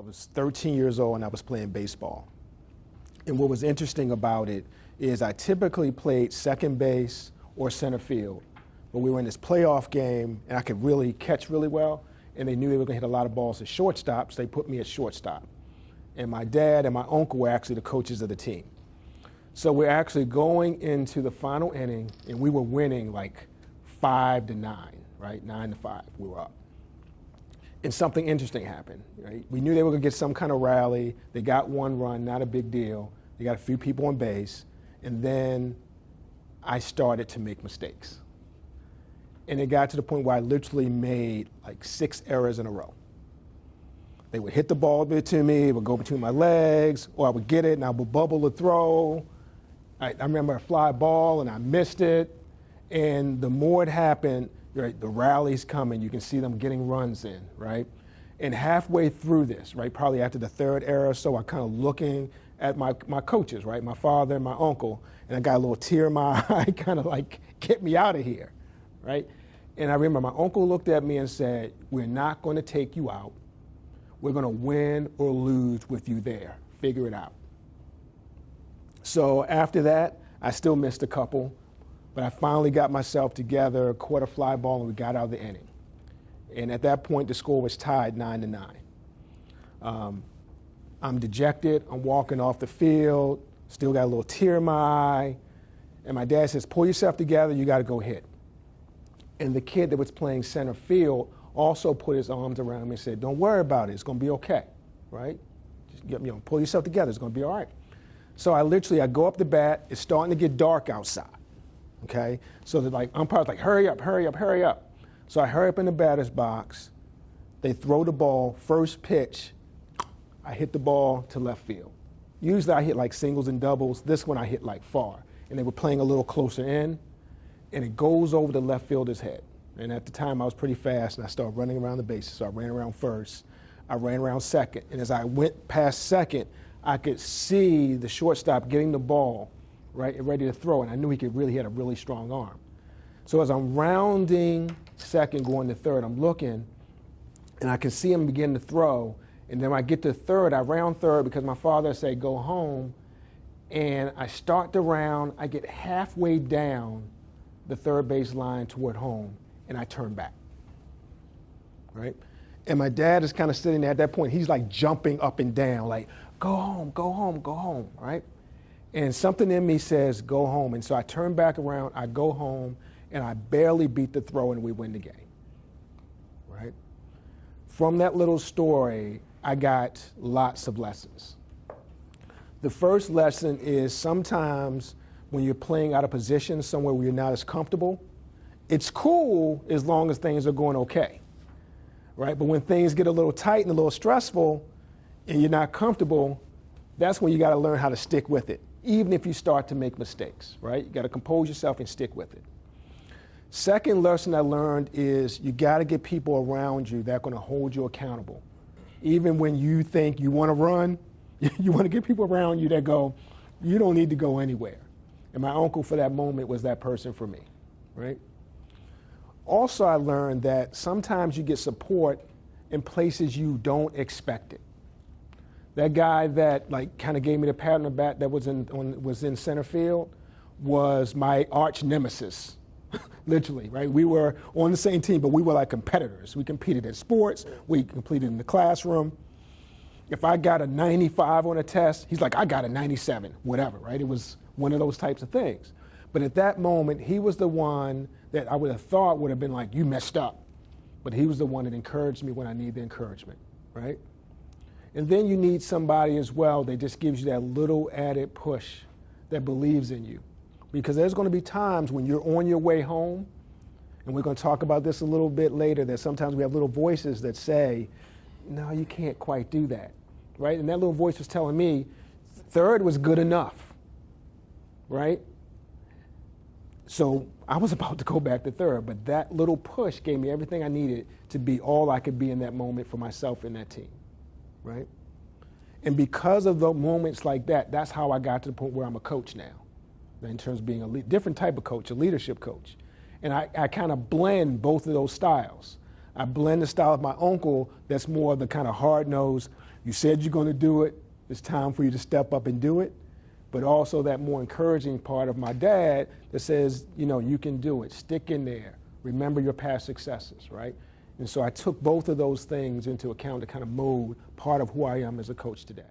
was 13 years old and I was playing baseball. And what was interesting about it is I typically played second base or center field. But we were in this playoff game and I could really catch really well. And they knew they were going to hit a lot of balls at shortstop, so they put me at shortstop. And my dad and my uncle were actually the coaches of the team. So we're actually going into the final inning, and we were winning like 5-9, right? 9-5, we were up. And something interesting happened, right? We knew they were going to get some kind of rally. They got one run, not a big deal. They got a few people on base. And then I started to make mistakes. And it got to the point where I literally made like 6 errors in a row. They would hit the ball a bit to me, it would go between my legs, or I would get it and I would bubble the throw. I remember a fly ball and I missed it. And the more it happened, right, the rally's coming, you can see them getting runs in, right? And halfway through this, right, probably after the 3rd error or so, I'm kind of looking at my coaches, right, my father and my uncle, and I got a little tear in my eye, kind of like, get me out of here, right? And I remember my uncle looked at me and said, we're not going to take you out. We're going to win or lose with you there. Figure it out. So after that, I still missed a couple, but I finally got myself together, caught a fly ball, and we got out of the inning. And at that point, the score was tied 9-9. I'm dejected. I'm walking off the field, still got a little tear in my eye. And my dad says, pull yourself together, you got to go hit. And the kid that was playing center field also put his arms around me and said, don't worry about it, it's going to be okay, right? Just pull yourself together, it's going to be all right. So I go up the bat, it's starting to get dark outside, okay? So the umpire's like, hurry up, hurry up, hurry up. So I hurry up in the batter's box, they throw the ball, first pitch, I hit the ball to left field. Usually I hit like singles and doubles, this one I hit like far. And they were playing a little closer in, and it goes over the left fielder's head. And at the time, I was pretty fast, and I started running around the bases. So I ran around first. I ran around second. And as I went past second, I could see the shortstop getting the ball, right, and ready to throw. And I knew he had a really strong arm. So as I'm rounding second, going to third, I'm looking, and I can see him begin to throw. And then when I get to third, I round third because my father said, go home. And I start the round. I get halfway down the third base line toward home, and I turn back, right? And my dad is kind of sitting there at that point. He's like jumping up and down, like, go home, go home, go home, right? And something in me says, go home. And so I turn back around, I go home, and I barely beat the throw, and we win the game, right? From that little story, I got lots of lessons. The first lesson is sometimes when you're playing out of position somewhere where you're not as comfortable, it's cool as long as things are going okay, right? But when things get a little tight and a little stressful and you're not comfortable, that's when you got to learn how to stick with it, even if you start to make mistakes, right? You got to compose yourself and stick with it. Second lesson I learned is you got to get people around you that are going to hold you accountable. Even when you think you want to run, you want to get people around you that go, you don't need to go anywhere. And my uncle for that moment was that person for me, right? Also, I learned that sometimes you get support in places you don't expect it. That guy that kind of gave me the pat on the back that was in center field was my arch nemesis, literally, right? We were on the same team, but we were like competitors. We competed in sports, we competed in the classroom. If I got a 95 on a test, he's like, I got a 97, whatever, right? It was one of those types of things. But at that moment, he was the one that I would have thought would have been like, you messed up. But he was the one that encouraged me when I needed the encouragement, right? And then you need somebody as well that just gives you that little added push that believes in you. Because there's going to be times when you're on your way home, and we're going to talk about this a little bit later, that sometimes we have little voices that say, no, you can't quite do that, right? And that little voice was telling me third was good enough, right? So I was about to go back to third, but that little push gave me everything I needed to be all I could be in that moment for myself and that team, right? And because of the moments like that, that's how I got to the point where I'm a coach now, in terms of being a different type of coach, a leadership coach. And I kind of blend both of those styles. I blend the style of my uncle that's more of the kind of hard-nosed, you said you're going to do it, it's time for you to step up and do it. But also that more encouraging part of my dad that says, you know, you can do it, stick in there, remember your past successes, right? And so I took both of those things into account to kind of mold part of who I am as a coach today.